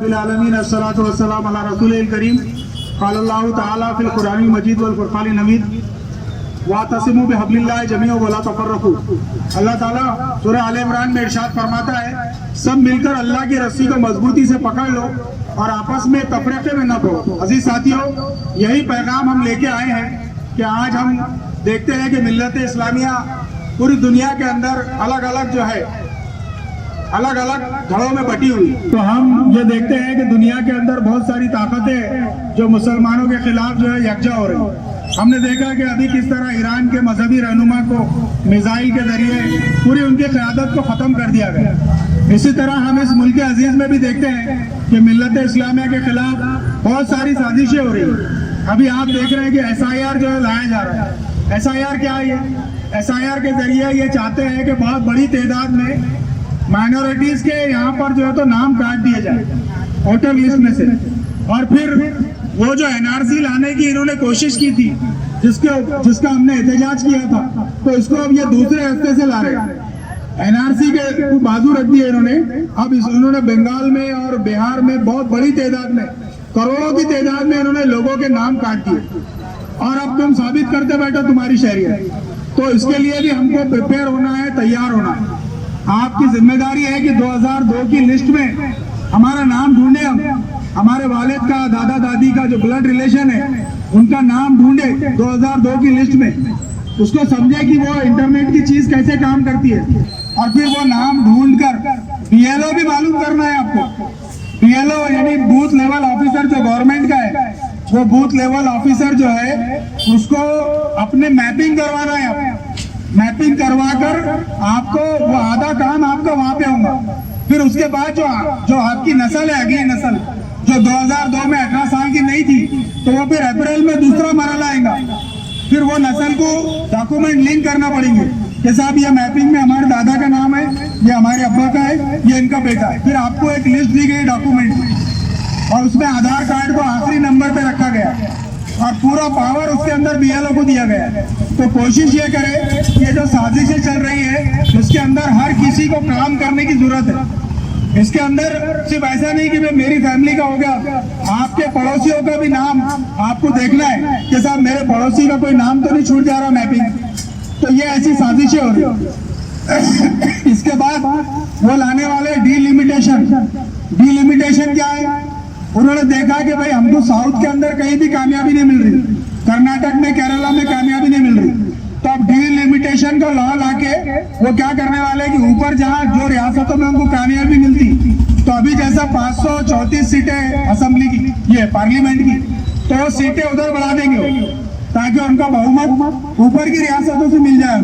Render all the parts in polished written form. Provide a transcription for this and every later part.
العالمین الصلاۃ والسلام علی رسول الکریم قال اللہ تعالی فی القرآن المجید والفرقان الحمید واعتصموا بحبل اللہ جميعا ولا تفرقوا۔ اللہ تعالیٰ سورہ آل عمران میں ارشاد فرماتا ہے سب مل کر اللہ کی رسی کو مضبوطی سے پکڑ لو اور آپس میں تفرقے میں نہ پڑو۔ عزیز ساتھیوں، یہی پیغام ہم لے کے آئے ہیں کہ آج ہم دیکھتے ہیں کہ ملت اسلامیہ پوری دنیا کے اندر الگ الگ الگ دھڑوں میں بٹی ہوئی، تو ہم یہ دیکھتے ہیں کہ دنیا کے اندر بہت ساری طاقتیں جو مسلمانوں کے خلاف یکجا ہو رہی ہیں۔ ہم نے دیکھا کہ ابھی کس طرح ایران کے مذہبی رہنما کو میزائل کے ذریعے پوری ان کی قیادت کو ختم کر دیا گیا۔ اسی طرح ہم اس ملک عزیز میں بھی دیکھتے ہیں کہ ملت اسلامیہ کے خلاف بہت ساری سازشیں ہو رہی ہیں۔ ابھی آپ دیکھ رہے ہیں کہ SIR لایا جا رہا ہے۔ SIR کیا ہے؟ SIR کے ذریعے یہ چاہتے ہیں کہ بہت بڑی تعداد میں مائنورٹیز کے یہاں پر تو نام کاٹ دیے جائے ووٹر لسٹ میں سے، اور پھر وہ جو NRC لانے کی انہوں نے کوشش کی تھی جس کا ہم نے احتجاج کیا تھا، تو اس کو اب یہ دوسرے راستے سے لا رہے ہیں۔ NRC کے بازو رکھ دیے انہوں نے۔ اب انہوں نے بنگال میں اور بہار میں بہت بڑی تعداد میں، کروڑوں کی تعداد میں انہوں نے لوگوں کے نام کاٹ دیے، اور اب تم ثابت کرتے بیٹھو تمہاری شہریت۔ تو اس کے لیے بھی ہم کو پریپیئر ہونا ہے، تیار ہونا ہے۔ آپ کی ذمہ داری ہے کہ 2002 کی لسٹ میں ہمارا نام ڈھونڈے، ہمارے والد کا، دادا دادی کا جو بلڈ ریلیشن ہے ان کا نام ڈھونڈے 2002 کی لسٹ میں، اس کو سمجھے کہ وہ انٹرنیٹ کی چیز کیسے کام کرتی ہے، اور پھر وہ نام ڈھونڈ کر BLO بھی معلوم کرنا ہے آپ کو۔ BLO یعنی بوتھ لیول آفیسر جو گورنمنٹ کا ہے، وہ بوتھ لیول آفیسر جو ہے اس کو اپنے میپنگ کروانا ہے۔ میپنگ کروا کر آپ کو وہ آدھا کام آپ کا وہاں پہ ہوگا۔ پھر اس کے بعد جو آپ کی نسل ہے، اگلی نسل جو 2002 میں 18 سال کی نہیں تھی، تو وہ پھر اپریل میں دوسرا مرحلہ آئے گا۔ پھر وہ نسل کو ڈاکومنٹ لنک کرنا پڑیں گے کہ صاحب یہ میپنگ میں ہمارے دادا کا نام ہے، یہ ہمارے ابا کا ہے، یہ ان کا بیٹا ہے۔ پھر آپ کو ایک لسٹ دی گئی ڈاکومنٹ کی، اور اس میں آدھار کارڈ کو آخری نمبر پہ رکھا گیا، اور پورا پاور اس کے اندر BLO کو دیا گیا ہے۔ تو کوشش یہ کرے کہ جو سازشیں چل رہی ہے اس کے اندر ہر کسی کو کام کرنے کی ضرورت ہے۔ اس کے اندر صرف ایسا نہیں کہ میری فیملی کا ہو گیا، آپ کے پڑوسیوں کا بھی نام آپ کو دیکھنا ہے کہ صاحب میرے پڑوسی کا کوئی نام تو نہیں چھوٹ جا رہا میپنگ۔ تو یہ ایسی سازشیں ہو رہی ہیں۔ اس کے بعد وہ لانے والے ڈی لمیٹیشن کیا ہے؟ انہوں نے دیکھا کہ بھائی ہم کو ساؤتھ کے اندر کہیں بھی کامیابی نہیں مل رہی، کرناٹک میں، کیرلا میں کامیابی نہیں مل رہی، تو اب ڈی لمیٹیشن کا لا لا کے وہ کیا کرنے والے کہ اوپر جہاں جو ریاستوں میں ان کو کامیابی ملتی، تو ابھی جیسا 534 سیٹیں اسمبلی کی، یہ پارلیمنٹ کی، تو وہ سیٹیں ادھر بڑھا دیں گے تاکہ ان کا بہومت اوپر کی ریاستوں سے مل جائے۔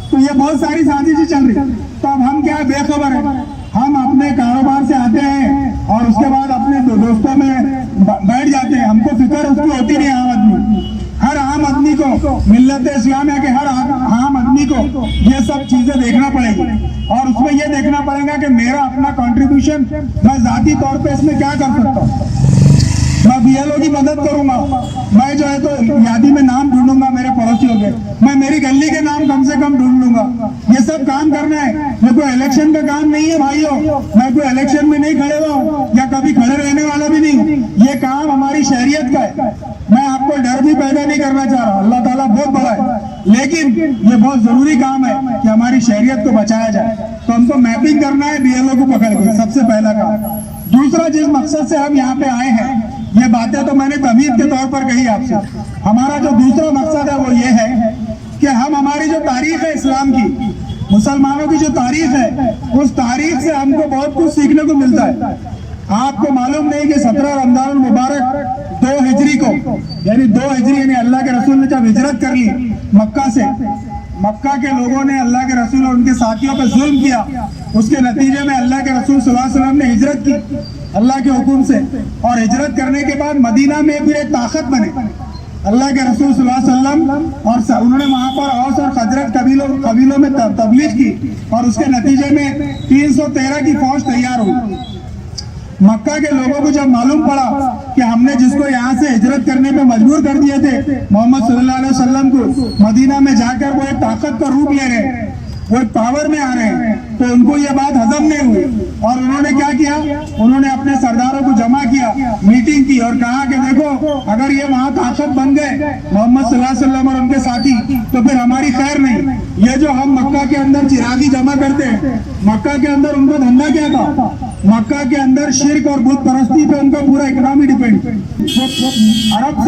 تو یہ بہت ساری سازشیں چل رہی ہیں۔ تو اب ہم کیا بے خبر ہیں، ہم اپنے کاروبار سے آتے ہیں اور اس کے بعد اپنے دوستوں میں بیٹھ جاتے ہیں، ہم کو فکر اس کی ہوتی نہیں۔ عام آدمی، ہر عام آدمی کو، ملت اسلامیہ کے ہر عام آدمی کو یہ سب چیزیں دیکھنا پڑے گی، اور اس میں یہ دیکھنا پڑے گا کہ میرا اپنا کنٹریبیوشن میں ذاتی طور پہ اس میں کیا کر سکتا ہوں۔ میں BLO کی مدد کروں گا، میں جو ہے تو یادی میں نام ڈھونڈوں گا میرے پڑوسیوں کے، میں میری گلی کے نام کم سے کم ڈھونڈ لوں گا۔ یہ سب کام کرنا ہے، یہ کوئی الیکشن کا کام نہیں ہے بھائیوں، میں کوئی الیکشن میں نہیں کھڑے ہوا ہوں یا کبھی کھڑے رہنے والا بھی نہیں ہوں۔ یہ کام ہماری شہریت کا ہے۔ میں آپ کو ڈر بھی پیدا نہیں کرنا چاہ رہا، اللہ تعالیٰ بہت بڑا ہے، لیکن یہ بہت ضروری کام ہے کہ ہماری شہریت کو بچایا جائے۔ تو ہم کو میپنگ کرنا ہے BLO کو پکڑ کے، سب سے پہلا کام۔ دوسرا جس مقصد سے ہم یہاں پہ آئے ہیں، یہ باتیں تو میں نے تمہید کے طور پر کہی آپ سے، ہمارا جو دوسرا مقصد ہے وہ یہ ہے کہ ہم ہماری جو تاریخ ہے اسلام کی، مسلمانوں کی جو تاریخ ہے، اس تاریخ سے ہم کو بہت کچھ سیکھنے کو ملتا ہے۔ آپ کو معلوم نہیں کہ 17 رمضان المبارک 2 ہجری کو، یعنی 2 ہجری یعنی اللہ کے رسول نے جب ہجرت کر لی مکہ سے، مکہ کے لوگوں نے اللہ کے رسول اور ان کے ساتھیوں پہ ظلم کیا، اس کے نتیجے میں اللہ کے رسول صلی اللہ علیہ وسلم نے ہجرت کی اللہ کے حکم سے، اور ہجرت کرنے کے بعد مدینہ میں پھر ایک طاقت بنے اللہ کے رسول صلی اللہ علیہ وسلم، اور انہوں نے وہاں پر اوس اور خزرج قبیلوں میں تبلیغ کی، اور اس کے نتیجے میں 313 کی فوج تیار ہوئی۔ مکہ کے لوگوں کو جب معلوم پڑا کہ ہم نے جس کو یہاں سے ہجرت کرنے پہ مجبور کر دیے تھے محمد صلی اللہ علیہ وسلم کو، مدینہ میں جا کر وہ ایک طاقت کا روپ لے رہے ہیں، وہ ایک پاور میں آ رہے ہیں، تو ان کو یہ بات ہضم نہیں ہوئی، اور انہوں نے کیا کیا، انہوں نے اپنے سرداروں کو और कहा कि देखो अगर ये वहाँ ताकत बन गए मोहम्मद सल्लल्लाहु अलैहि वसल्लम और उनके साथी, तो फिर हमारी खैर नहीं। ये जो हम मक्का के अंदर चिरागी जमा करते हैं, मक्का के अंदर उनका धंधा क्या था? मक्का के अंदर शिर्क और बुत परस्ती पे उनका पूरा इकोनॉमी डिपेंड।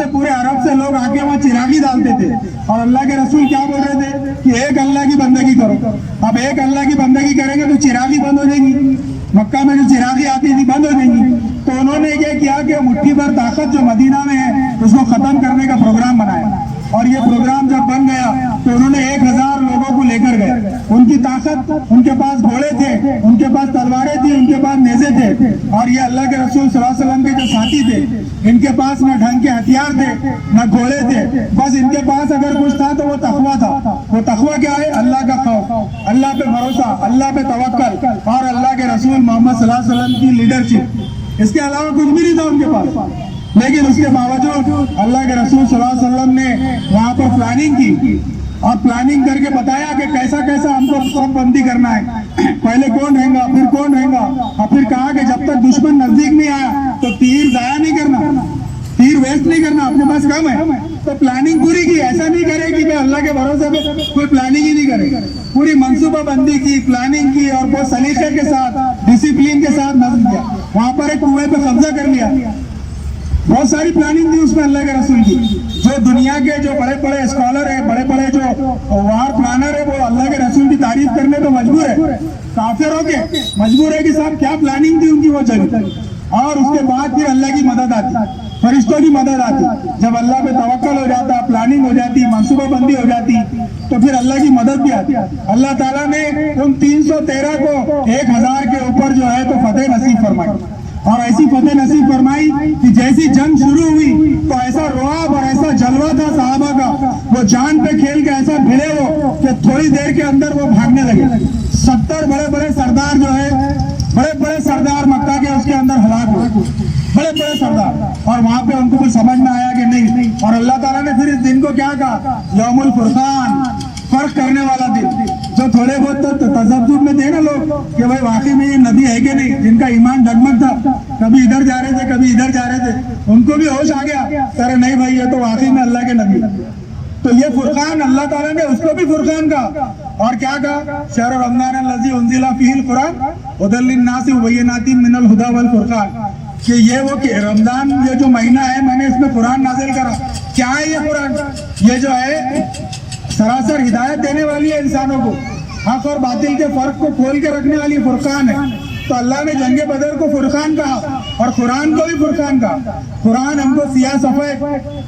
पूरे अरब से लोग आके वहाँ चिरागी डालते थे, और अल्लाह के रसूल क्या बोल रहे थे कि एक अल्लाह की बंदगी करो। अब एक अल्लाह की बंदगी करेंगे तो चिरागी बंद हो जाएगी, मक्का में जो चिरागी आती थी बंद हो जाएंगी। तो उन्होंने क्या किया कि मुट्ठी भर ताकत जो मदीना में है उसको खत्म करने का प्रोग्राम बनाया, और ये प्रोग्राम जब बन गया तो उन्होंने 1000 लोगों को लेकर गए। उनकी ताकत, उनके पास घोड़े थे, उनके पास तलवारें थी, उनके पास नेज़े थे, और ये अल्लाह के रसूल सल्लल्लाहु अलैहि वसल्लम के जो साथी थे, इनके पास न ढंग के हथियार थे न घोड़े थे, बस इनके पास अगर कुछ था तो वो तकवा था। वो तकवा क्या है? अल्लाह का खौफ, अल्लाह पे भरोसा, अल्लाह पे तवक्कल, और अल्लाह के रसूल मोहम्मद सल्लल्लाहु अलैहि वसल्लम की लीडरशिप। इसके अलावा कुछ भी नहीं था उनके पास। लेकिन उसके बावजूद अल्लाह के रसूल सल्लल्लाहु अलैहि वसल्लम ने वहाँ पर प्लानिंग की, और प्लानिंग करके बताया कि कैसा कैसा हमको सब बंदी करना है, पहले कौन रहेगा, फिर कौन रहेगा, और फिर कहा कि जब तक दुश्मन नजदीक नहीं आया तो तीर जाया नहीं करना, तीर वेस्ट नहीं करना, अपने पास कम है। तो प्लानिंग पूरी की, ऐसा नहीं करे कि अल्लाह के भरोसे पे कोई प्लानिंग ही नहीं करे। पूरी मंसूबा बंदी की, प्लानिंग की, और बहुत सलीके के साथ, डिसिप्लिन के साथ नजर किया। वहाँ पर एक कुएं पे कब्जा कर लिया। बहुत सारी प्लानिंग थी उसमें अल्लाह के रसूल की। जो दुनिया के जो बड़े बड़े स्कॉलर है, बड़े बड़े जो वार प्लानर है, वो अल्लाह के रसूल की तारीफ करने तो मजबूर है, काफिरों के मजबूर है कि साहब क्या प्लानिंग थी उनकी वो जगह। और उसके बाद फिर अल्लाह की मदद आती, फरिश्तों की मदद आती। जब अल्लाह पे तवक्कल हो जाता, प्लानिंग हो जाती, मंसूबा बंदी हो जाती, तो फिर अल्लाह की मदद भी आती। अल्लाह ताला ने उन 313 को 1000 के ऊपर जो है तो फतेह नसीब फरमाई, और ऐसी फतेह नसीब फरमाई कि जैसी जंग शुरू हुई तो ऐसा रुआब और ऐसा जलवा था साहबा का, वो जान पे खेल के ऐसा भिड़े वो कि थोड़ी देर के अंदर वो भागने लगे। 70 बड़े बड़े सरदार जो है, बड़े बड़े सरदार मक्का के उसके अंदर हलाक हुए, बड़े बड़े सरदार। और वहां पे उनको कुछ समझ में आया कि नहीं, और अल्लाह ताला ने फिर इस दिन को क्या कहा? यौमुल फुरकान, फर्क करने वाला दिन। जो थोड़े बहुत तो तजब्जुब में थे ना लोग कि भाई वाकई में ये नबी है कि नहीं, जिनका ईमान डगमग था, कभी इधर जा रहे थे कभी इधर जा रहे थे, उनको भी होश आ गया, अरे नहीं भाई ये तो वाकई में अल्लाह के नबी। तो ये फुरकान अल्लाह ताला ने उसको भी फुरकान कहा, और क्या कहा? शहर रमजान लजी उन्जिला फीहिल कुरान हुदल लिन्नास व बय्यिनातिन मिनल हुदा वल फुरकान, कि ये वो कि रमजान ये जो महीना है मैंने इसमें कुरान नाजिल करा। क्या है ये कुरान? ये जो है सरासर हिदायत देने वाली है इंसानों को, हक और बातिल के फर्क को खोल के रखने वाली फुरकान है। तो अल्लाह ने जंगे बदर को फुरकान कहा, और कुरान को भी फुरकान कहा। कुरान हमको सिया सफेद,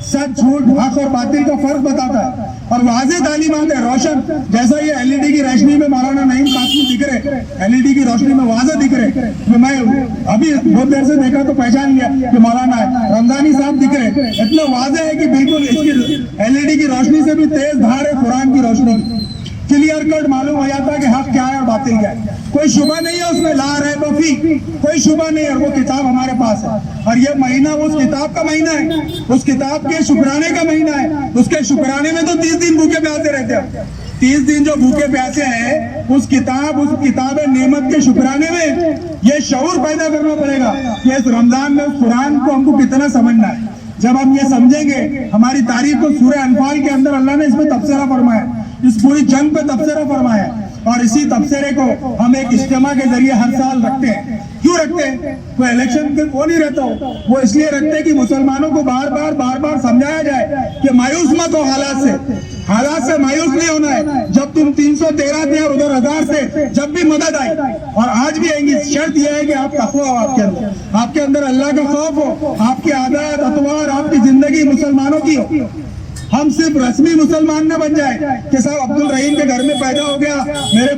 सच झूठ, हक और बातिल का फर्क बताता है, और वाज़ेह तालीमात है, रोशन। जैसा ये एलईडी की रोशनी में मौलाना नईम कासमी दिख रहे, एलईडी की रोशनी में वाज़ेह दिख रहे, तो मैं अभी बहुत देर से देखा तो पहचान लिया कि मौलाना है, रमजानी साहब दिख रहे। इतना वाज़ेह है कि बिल्कुल इसकी एलईडी की रोशनी से भी तेज धार है कुरान की रोशनी, क्लियर कट मालूम हो जाता है कि हक क्या है और बातिल क्या है। कोई शुबा नहीं है उसमें, ला रहे बफी, कोई शुबा नहीं है। और वो किताब हमारे पास है, और ये महीना उस किताब का महीना है, उस किताब के शुक्राने का महीना है। उसके शुक्राने में तो 30 दिन भूखे प्यासे रहते हैं। 30 दिन जो भूखे प्यासे हैं, उस किताब नेमत के शुक्राने में ये शऊर पैदा करना पड़ेगा कि इस रमजान में उस कुरान को हमको कितना समझना है। जब हम ये समझेंगे, हमारी तारीफ को सूरह अनफाल के अंदर अल्लाह ने इसमें तबसरा फरमाया, इस पूरी जंग पे तबसरा फरमाया, और इसी तबसरे को हम एक इज्तिमा के जरिए हर साल रखते हैं। क्यों रखते हैं? कोई इलेक्शन पे वो नहीं रहता हो, वो इसलिए रखते हैं कि मुसलमानों को बार बार समझाया जाए कि मायूस मत हो हालात से मायूस नहीं होना है। जब तुम 313 थे और उधर 1000 से जब भी मदद आई, और आज भी आएंगी, शर्त यह है कि आप तक़वा हो, आपके अंदर अल्लाह का खौफ हो, आपकी आदत अतवार, आपकी जिंदगी मुसलमानों की हो। हम सिर्फ रस्मी मुसलमान न बन जाए कि साहब अब्दुल रहीम के घर में पैदा हो गया,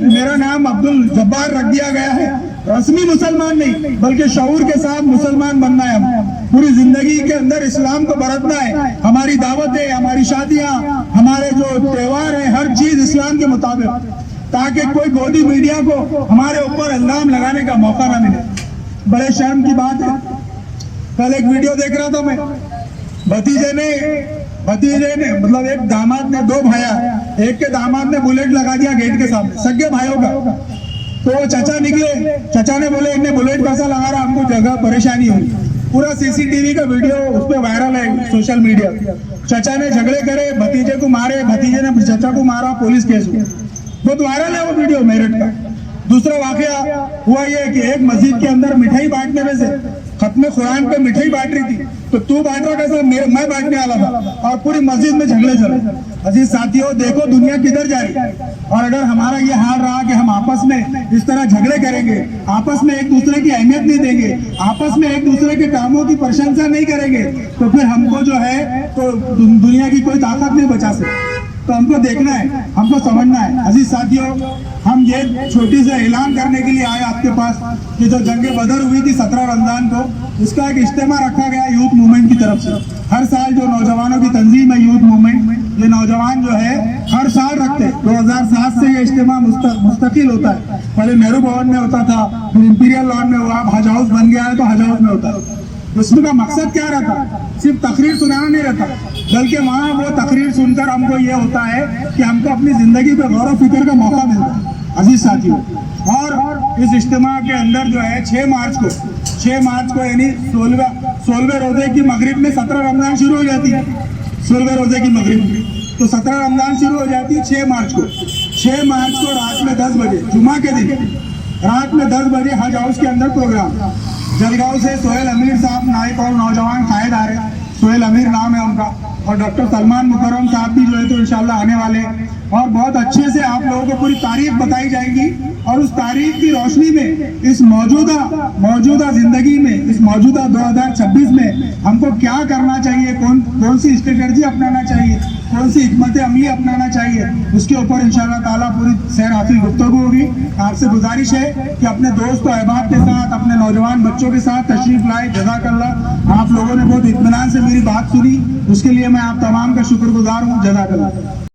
मेरा नाम अब्दुल जब्बार रख दिया गया है। रस्मी मुसलमान नहीं, बल्कि शऊर के साथ मुसलमान बनना है। हम पूरी जिंदगी के अंदर इस्लाम को बरतना है। हमारी दावतें, हमारी शादियां, हमारे जो त्योहार है, हर चीज इस्लाम के मुताबिक, ताकि कोई गोदी मीडिया को हमारे ऊपर इल्जाम लगाने का मौका ना मिले। बड़े शर्म की बात है, कल एक वीडियो देख रहा था मैं, भतीजे ने मतलब एक दामाद ने, 2 भाया, एक के दामाद ने बुलेट लगा दिया गेट के सामने, सगे भाइयों का। तो वो चचा निकले, चचा ने बोले इन्हें बुलेट कैसा लगा रहा, हमको जगह परेशानी हुई। पूरा सीसीटीवी का वीडियो उस पर वायरल है सोशल मीडिया। चचा ने झगड़े करे, भतीजे को मारे, भतीजे ने चचा को मारा, पुलिस केस हुआ, बहुत वायरल है वो वीडियो मेरठ का। दूसरा वाकया हुआ ये कि एक मस्जिद के अंदर मिठाई बांटने में से खत्म कुरान पे मिठाई बांट रही थी, तो तू बांट रहा कैसे, मैं बांटने वाला था, और पूरी मस्जिद में झगड़े चले। अजीज साथियों, देखो दुनिया किधर जा रही है। और अगर हमारा ये हाल रहा कि हम आपस में इस तरह झगड़े करेंगे, आपस में एक दूसरे की अहमियत नहीं देंगे, आपस में एक दूसरे के कामों की प्रशंसा नहीं करेंगे, तो फिर हमको जो है तो दुनिया की कोई ताकत नहीं बचा सकती। तो हमको देखना है, हमको समझना है। अजीज साथियों, हम ये छोटी से ऐलान करने के लिए आए आपके पास कि जो जंग बदर हुई थी 17 रमजान को, उसका एक इज्तिमा रखा गया यूथ मूवमेंट की तरफ से। हर साल जो नौजवानों की तंजीम है यूथ मूवमेंट, ये नौजवान जो है हर साल रखते हैं। 2007 से ये इज्तिमा मुस्तकिल होता है। पहले नेहरू भवन में होता था, फिर इंपीरियल लॉन में हुआ, हज हाउस बन गया है तो हज हाउस में होता है। उसमें का मकसद क्या रहता, सिर्फ तकरीर सुनाना नहीं रहता, बल्कि वहाँ वो तकरीर सुनकर हमको ये होता है कि हमको अपनी जिंदगी पे गौर फिक्र का मौका मिलता है। अजीज साथियों, और इस इज्तिमा के अंदर जो है 6 मार्च को यानी 16वें रोजे की मगरिब में 17 रमजान शुरू हो जाती है। 16वें रोजे की मगरिब तो 17 रमजान शुरू हो जाती है 6 मार्च को। 6 मार्च को रात में 10 बजे, जुमा के दिन रात में 10 बजे हज हाउस के अंदर प्रोग्राम। जलगांव से सोहेल अमीर साहब नायक और नौजवान कायद आ रहे, सोहेल अमीर नाम है उनका, और डॉक्टर सलमान मुकर्रम साहब भी जो है तो इंशाल्लाह आने वाले हैं। और बहुत अच्छे से आप लोगों को पूरी तारीख बताई जाएगी, और उस तारीख की रोशनी में इस मौजूदा जिंदगी में, इस मौजूदा 2026 में हमको क्या करना चाहिए, कौन सी स्ट्रेटजी अपनाना चाहिए, कौन सी हिकमत अमली अपनाना चाहिए, उसके ऊपर इंशाल्लाह ताला पूरी सैर हासिल गुफ्तगू होगी। आपसे गुजारिश है कि अपने दोस्त और अहबाब के साथ, अपने नौजवान बच्चों के साथ तशरीफ लाए। जज़ाकल्लाह, आप लोगों ने बहुत इत्मीनान से मेरी बात सुनी, उसके लिए मैं आप तमाम का शुक्रगुजार हूँ। जज़ाकल्लाह।